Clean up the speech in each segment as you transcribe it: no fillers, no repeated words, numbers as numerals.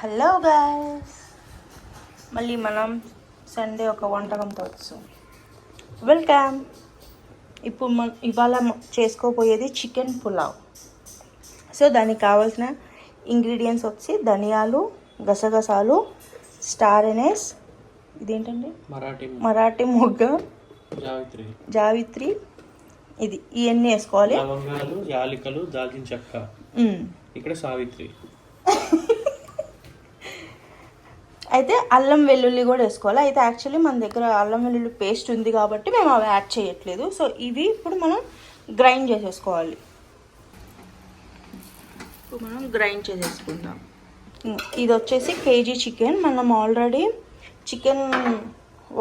Hello guys, మళ్ళీ మనం Sunday ఒక వంటకంతో వచ్చాం. వెల్కమ్. ఇప్పుడు ఇవాళ చేసుకోబోయేది చికెన్ పులావ్. సో దానికి కావాల్సిన ఇంగ్రీడియంట్స్ వచ్చి ధనియాలు, గసగసాలు, స్టార్ ఎనెస్, ఇదేంటండి మరాఠీ మొగ్గ, జావిత్రి, ఇది ఇవన్నీ వేసుకోవాలి. లవంగాలు, యాలకులు, దాల్చిన చెక్క, ఇక్కడ సావిత్రి. అయితే అల్లం వెల్లుల్లి కూడా వేసుకోవాలి. అయితే యాక్చువల్లీ మన దగ్గర అల్లం వెల్లుల్లి పేస్ట్ ఉంది కాబట్టి మేము అవి యాడ్ చేయట్లేదు. సో ఇవి ఇప్పుడు మనం గ్రైండ్ చేసేసుకోవాలి. ఇప్పుడు మనం గ్రైండ్ చేసేసుకుందాం. ఇది వచ్చేసి కేజీ చికెన్. మనం ఆల్రెడీ చికెన్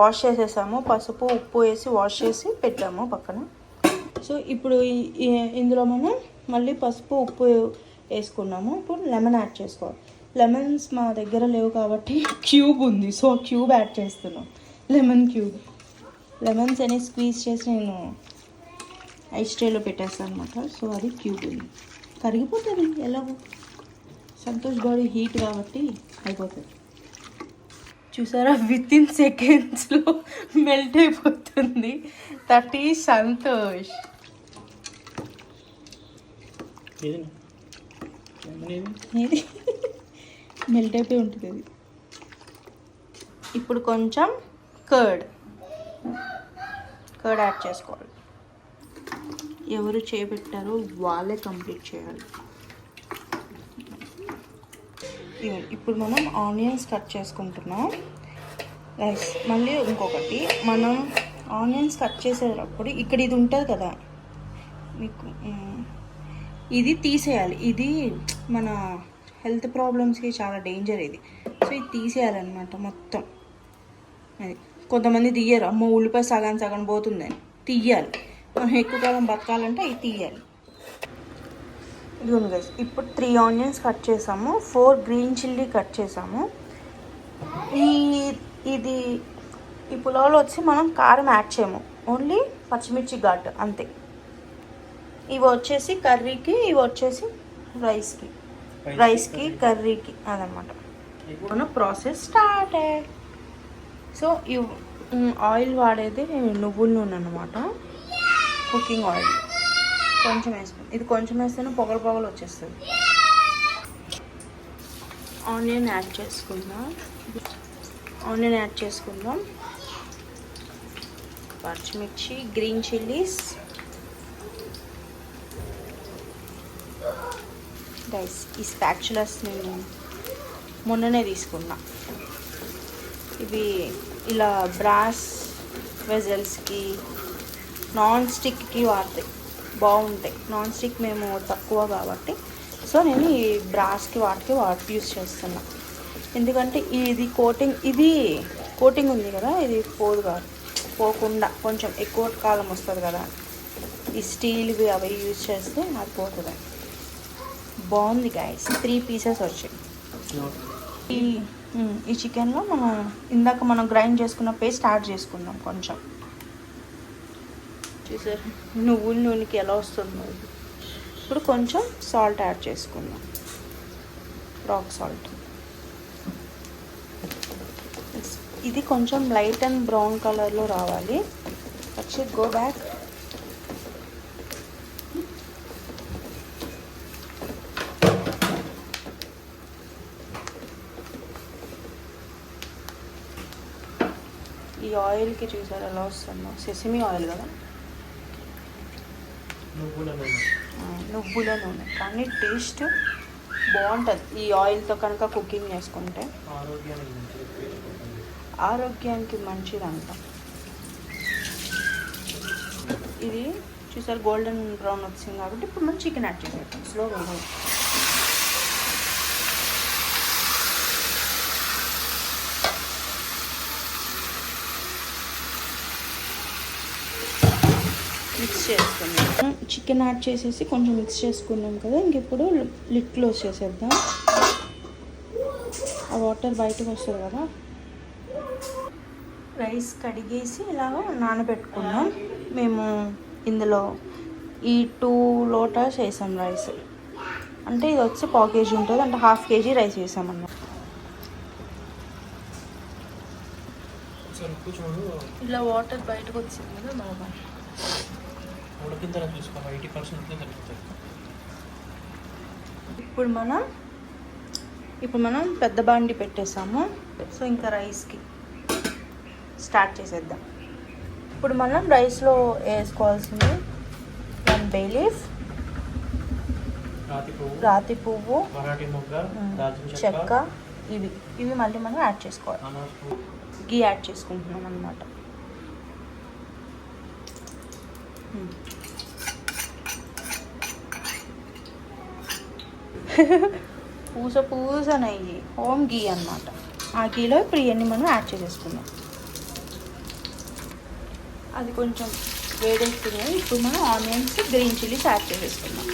వాష్ చేసేసాము, పసుపు ఉప్పు వేసి వాష్ చేసి పెట్టాము పక్కన. సో ఇప్పుడు ఇందులో మనం మళ్ళీ పసుపు ఉప్పు వేసుకున్నాము. ఇప్పుడు లెమన్ యాడ్ చేసుకోవాలి. లెమన్స్ మా దగ్గర లేవు కాబట్టి క్యూబ్ ఉంది, సో క్యూబ్ యాడ్ చేస్తున్నాం. Lemon cube. లెమన్స్ అనేవి స్క్వీజ్ చేసి నేను ఐస్ ట్రేలో పెట్టేస్తాను అనమాట. సో అది క్యూబ్ ఉంది, కరిగిపోతుంది ఎలాగో. సంతోష్ బాడీ హీట్ కాబట్టి అయిపోతుంది. చూసారా, విత్ ఇన్ సెకండ్స్లో మెల్ట్ అయిపోతుంది. That is Santosh. మెల్ట్ అయిపోయి ఉంటుంది అది. ఇప్పుడు కొంచెం కర్డ్ యాడ్ చేసుకోవాలి. ఎవరు చేపెట్టారో వాళ్ళే కంప్లీట్ చేయాలి. ఇప్పుడు మనం ఆనియన్స్ కట్ చేసుకుంటున్నాం. మళ్ళీ ఇంకొకటి, మనం ఆనియన్స్ కట్ చేసేటప్పుడు ఇక్కడ ఇది ఉంటుంది కదా మీకు, ఇది తీసేయాలి. ఇది మన హెల్త్ ప్రాబ్లమ్స్కి చాలా డేంజర్ ఇది. సో ఇది తీసేయాలన్నమాట మొత్తం. అది కొంతమంది తీయరు, అమ్మో ఉల్లిపాయ సగం పోతుందని. తీయాలి, మనం ఎక్కువ కాలం బతకాలంటే ఇది తీయాలి. ఇదిగోండి గైస్, ఇప్పుడు 3 ఆనియన్స్ కట్ చేసాము, 4 గ్రీన్ చిల్లీ కట్ చేసాము. ఈ పులావ్లో వచ్చి మనం కారం యాడ్ చేయము, ఓన్లీ పచ్చిమిర్చి ఘాటు అంతే. ఇవి వచ్చేసి కర్రీకి, ఇవి వచ్చేసి రైస్కి కర్రీకి అదనమాట. మన ప్రాసెస్ స్టార్టెడ్. సో ఆయిల్ వాడేది నువ్వుల నూనె అనమాట, కుకింగ్ ఆయిల్. కొంచెం వేసుకుంటాం, ఇది కొంచెం వేస్తేనే పొగలు వచ్చేస్తుంది. ఆనియన్ యాడ్ చేసుకుందాం. పచ్చిమిర్చి, గ్రీన్ చిల్లీస్. గైస్, ఈ స్పాచులాస్ నేను మొన్ననే తీసుకున్నా. ఇవి ఇలా బ్రాస్ వెజల్స్కి, నాన్ స్టిక్కి వాడతాయి, బాగుంటాయి. నాన్ స్టిక్ మేము తక్కువ కాబట్టి సో నేను ఈ బ్రాస్కి వాటికి యూస్ చేస్తున్నా. ఎందుకంటే ఇది కోటింగ్ ఉంది కదా, ఇది పోకుండా కొంచెం ఎక్కువ కాలం వస్తుంది కదా. ఈ స్టీల్వి అవి యూజ్ చేస్తే అది పోతుంది. బాగుంది గైస్, 3 పీసెస్ వచ్చాయి. ఈ చికెన్లో ఇందాక మనం గ్రైండ్ చేసుకున్న పేస్ట్ యాడ్ చేసుకుందాం కొంచెం. చూసారు నువ్వుల నూనెకి ఎలా వస్తుందో. ఇప్పుడు కొంచెం సాల్ట్ యాడ్ చేసుకుందాం, రాక్ సాల్ట్. ఇది కొంచెం లైట్ అండ్ బ్రౌన్ కలర్లో రావాలి. వచ్చి గో బ్యాక్. ఈ ఆయిల్కి చూసారు ఎలా వస్తుందో, సెసమి ఆయిల్ కదా, నువ్వుల నూనె. కానీ టేస్ట్ బాగుంటుంది ఈ ఆయిల్తో కనుక కుకింగ్ చేసుకుంటే. ఆరోగ్యానికి మంచిదంట. ఇది చూసారు గోల్డెన్ బ్రౌన్ వచ్చింది కాబట్టి ఇప్పుడు మనం చికెన్ యాడ్ చేసేద్దాం స్లోగా. మిక్స్ చేసుకున్నాం. చికెన్ యాడ్ చేసేసి కొంచెం మిక్స్ చేసుకున్నాం కదా, ఇంకెప్పుడు లిడ్ క్లోజ్ చేసేద్దాం. ఆ వాటర్ బయటకు వస్తుంది కదా. రైస్ కడిగేసి ఇలాగ నానబెట్టుకున్నాం. మేము ఇందులో ఈ 2 లోటాస్ వేసాం రైస్. అంటే ఇది వచ్చి 1/4 kg ఉంటుంది, అంటే 1/2 kg రైస్ వేసామన్నమాట. చూడు ఇలా వాటర్ బయటకు వచ్చింది కదా బాగా. ఉడికిన తర్వాత చూసుకోవాలి, 80% దొరుకుతుంది. ఇప్పుడు మనం పెద్ద బాండి పెట్టేసాము. సో ఇంకా రైస్కి స్టార్ట్ చేసేద్దాం. ఇప్పుడు మనం రైస్లో వేసుకోవాల్సింది 1 బే లీఫ్, రాతి పువ్వు, మరాఠీ మొగ్గ, దాల్చిన చెక్క, ఇవి మళ్ళీ మనం యాడ్ చేసుకోవాలి. గీ యాడ్ చేసుకుంటున్నాం అన్నమాట. పూస నెయ్యి, హోమ్ గీ అన్నమాట. ఆ గీలో ఇప్పుడు ఇవన్నీ మనం యాడ్ చేసేసుకున్నాం. అది కొంచెం వేడేస్తున్నాయి. ఇప్పుడు మనం ఆనియన్స్, గ్రీన్ చిల్లీస్ యాడ్ చేసేసుకున్నాం.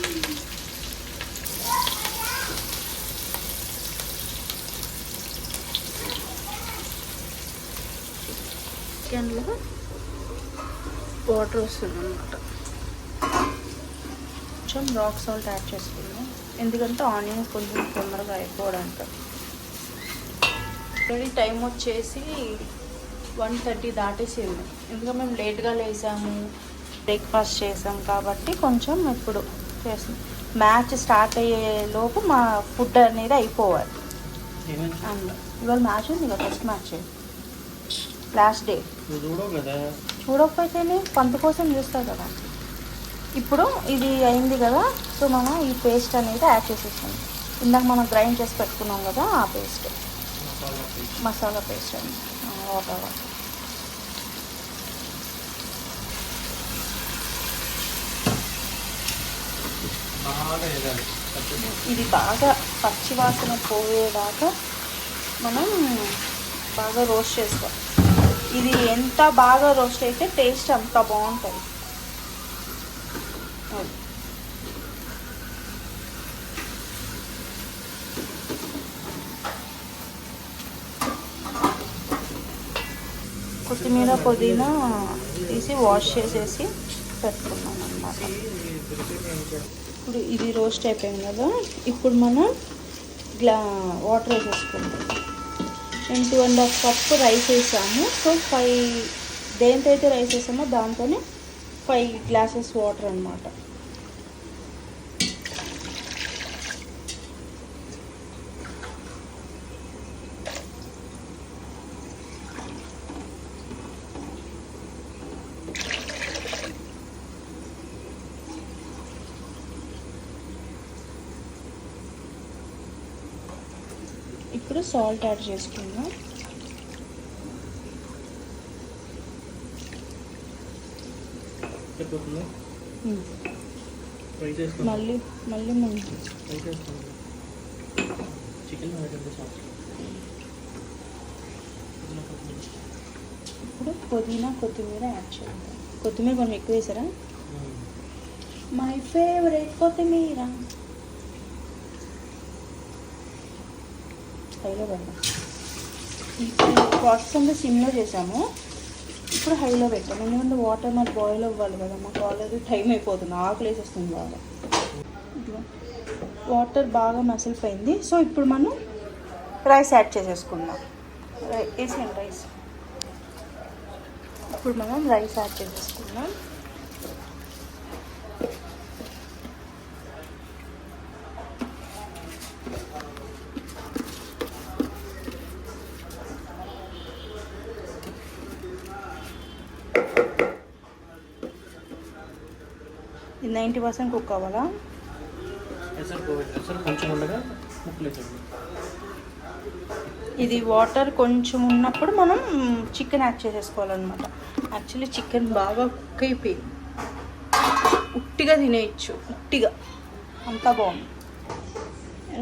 చికెన్లో వాటర్ వస్తుంది అన్నమాట. కొంచెం రాక్ సాల్ట్ యాడ్ చేసుకున్నాం, ఎందుకంటే ఆనియన్స్ కొంచెం తొందరగా అయిపోవడానికి. ఆల్రెడీ టైం వచ్చేసి 1:30 దాటేసింది. ఎందుకంటే మేము లేట్గా లేసాము, బ్రేక్ఫాస్ట్ చేసాం కాబట్టి కొంచెం ఇప్పుడు చేస్తాం. మ్యాచ్ స్టార్ట్ అయ్యే లోపు మా ఫుడ్ అనేది అయిపోవాలి. అండ్ ఇవాళ మ్యాచ్ ఉంది కదా, ఫస్ట్ మ్యాచ్, లాస్ట్ డే. చూడకపోతేనే పంత కోసం చూస్తారు కదా. ఇప్పుడు ఇది అయింది కదా, సో మనం ఈ పేస్ట్ అనేది యాడ్ చేసేసాం. ఇందాక మనం గ్రైండ్ చేసి పెట్టుకున్నాం కదా, ఆ పేస్ట్, మసాలా పేస్ట్ అండి. వాటర్ ఇది బాగా పచ్చి వాసన పోయేదాకా మనం బాగా రోస్ట్ చేసుకోవాలి. ఇది ఎంత బాగా రోస్ట్ అయితే టేస్ట్ అంత బాగుంటుంది. కొత్తిమీర, పుదీనా తీసి వాష్ చేసేసి పెట్టుకున్నాం అన్నమాట. ఇప్పుడు ఇది రోస్ట్ అయిపోయింది కదా, ఇప్పుడు మనం వాటర్ వేసేసుకుంటాం. నేను 2.5 కప్ రైస్ వేసాము. సో 5 దేంతో అయితే రైస్ వేసామో దాంతోనే 5 గ్లాసెస్ వాటర్ అన్నమాట. ఇప్పుడు సాల్ట్ యాడ్ చేసుకుందాం. మళ్ళీ ఇప్పుడు పుదీనా, కొత్తిమీర యాడ్ చేద్దాం. కొత్తిమీర కొంచెం ఎక్కువ వేసారా? మై ఫేవరెట్ కొత్తిమీర. హైలో పెడదాం. ఇప్పుడు ప్రాసెస్ అంతా సిమ్లో చేసాము, ఇప్పుడు హైలో పెట్టాము. ఎందుకంటే వాటర్ మరి బాయిల్ అవ్వాలి కదా, మాకు ఆల్రెడీ టైం అయిపోతుంది, ఆకలి వేసేస్తుంది బాగా. వాటర్ బాగా మసిలిపోయింది. సో ఇప్పుడు మనం రైస్ యాడ్ చేసేసుకుందాం. వేసేయండి రైస్. ఇప్పుడు మనం రైస్ యాడ్ చేసేసుకుందాం. ఇది 90% కుక్ అవ్వాలా? ఇది వాటర్ కొంచెం ఉన్నప్పుడు మనం చికెన్ యాడ్ చేసేసుకోవాలన్నమాట. యాక్చువల్లీ చికెన్ బాగా కుక్ అయిపోయి ఉట్టిగా తినేయచ్చు, ఉట్టిగా అంతా బాగుంది.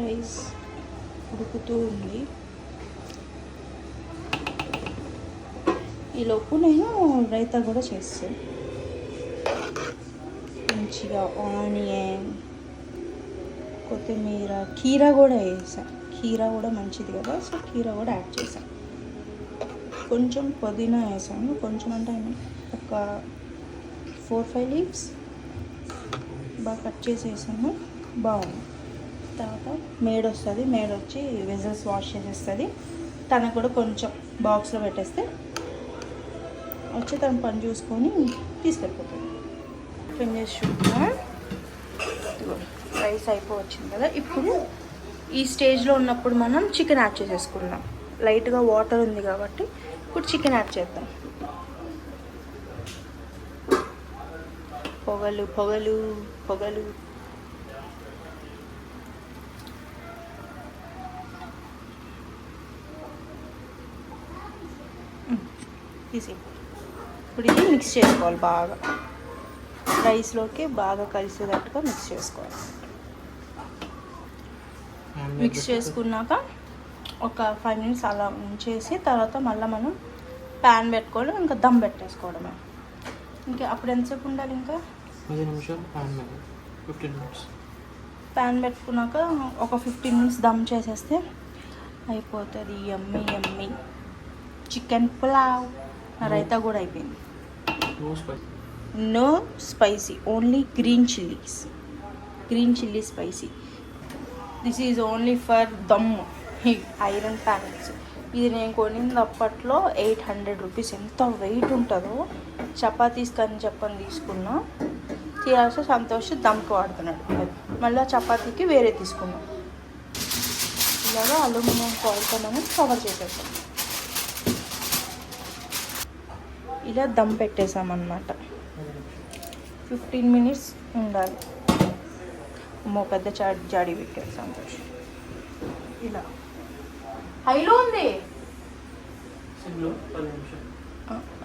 రైస్ ఉడుకుతూ ఉంది. ఈలోపు నేను రైతా కూడా చేస్తాను. మంచిగా ఆనియన్, కొత్తిమీర, కీరా కూడా వేసాను. కీరా కూడా మంచిది కదా, సో కీరా కూడా యాడ్ చేశాను. కొంచెం పుదీనా వేసాను, కొంచెం అంటే ఒక 4-5 లీవ్స్ బాగా కట్ చేసి వేసాను. బాగుంది. తర్వాత మేడ్ వస్తుంది, మేడ్ వచ్చి వెజల్స్ వాష్ చేసేస్తుంది. తనకు కూడా కొంచెం బాక్స్లో పెట్టేస్తే వచ్చి తన పని చూసుకొని తీసుకెళ్ళిపోతాడు. ఓపెన్ చేసి చూద్దాం. రైస్ అయిపోవచ్చింది కదా. ఇప్పుడు ఈ స్టేజ్లో ఉన్నప్పుడు మనం చికెన్ యాడ్ చేసేసుకుందాం. లైట్గా వాటర్ ఉంది కాబట్టి ఇప్పుడు చికెన్ యాడ్ చేద్దాం. పొగలు పొగలు పొగలు. తీసి ఇప్పుడు ఇది మిక్స్ చేసుకోవాలి బాగా. రైస్లోకి బాగా కలిసేటట్టుగా మిక్స్ చేసుకోవాలి. మిక్స్ చేసుకున్నాక ఒక 5 నిమిషాలు అలా ఉంచేసి తర్వాత మళ్ళీ మనం ప్యాన్ పెట్టుకోవడం, ఇంకా దమ్ పెట్టేసుకోవడమే. ఇంకా అప్పుడు ఎంతసేపు ఉండాలి? ఇంకా 10 నిమిషాలు ప్యాన్ మీద 15 మినిట్స్. ప్యాన్ పెట్టుకున్నాక ఒక 15 మినిట్స్ దమ్ చేసేస్తే అయిపోతుంది. Yummy yummy chicken pulao. నా రైతా కూడా అయిపోయింది. No spicy, only green chilli spicy. This is only for dum iron pans. ఇది నేను కొనింది అప్పట్లో 800 రూపీస్. ఎంత వెయిట్ ఉంటుందో. చపాతీస్ కానీ చెప్పని తీసుకున్నా. తీరాల్సి సంతోష్ దమ్కి వాడుతున్నాడు. మళ్ళీ చపాతీకి వేరే తీసుకున్నాం. ఇలాగా అల్యూమినియం ఫాయిల్తో మనం కవర్ చేసేసాం. ఇలా దమ్ పెట్టేసామన్నమాట. 15 మినిట్స్ ఉండాలి. పెద్ద జాడి పెట్టాడు సంతోష్. ఇలా హైలో ఉంది.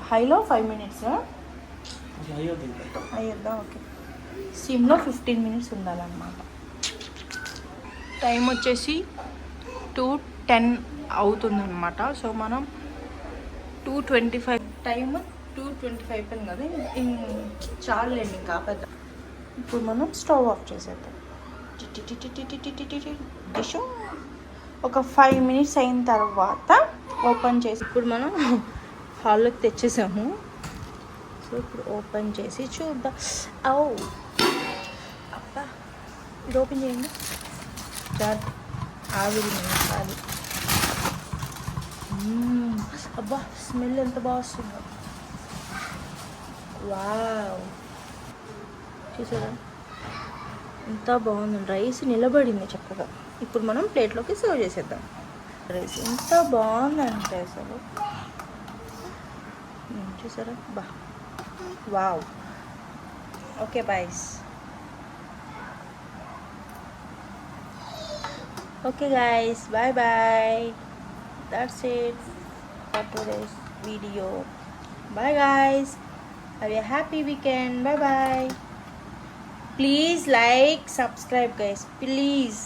హైలో 5 మినిట్స్ అయ్యొద్దా? ఓకే. సిమ్లో 15 మినిట్స్ ఉండాలన్నమాట. టైం వచ్చేసి 2:10 అవుతుందన్నమాట. సో మనం 2:25 టైం 2:25 అయిపోయింది కదా. చాలండి ఇంకా పెద్ద. ఇప్పుడు మనం స్టవ్ ఆఫ్ చేసేద్దాం. డిష్ ఒక 5 మినిట్స్ అయిన తర్వాత ఓపెన్ చేసి ఇప్పుడు మనం హాల్లోకి తెచ్చేసాము. సో ఇప్పుడు ఓపెన్ చేసి చూద్దాం. అబ్బా, ఇది ఓపెన్ చేయండి. ఆవిరి అది. అబ్బా, స్మెల్ ఎంత బాగా వస్తుందో. వావ్, చూసారా ఎంత బాగుంది. రైస్ నిలబడింది చక్కగా. ఇప్పుడు మనం ప్లేట్లోకి సర్వ్ చేసేద్దాం. రైస్ ఎంత బాగుందంటే అసలు చూసారా. Wow. Okay boys. Okay guys, bye. That's it for today's video. Bye guys. Have a happy weekend. Bye. Please like, subscribe guys. Please.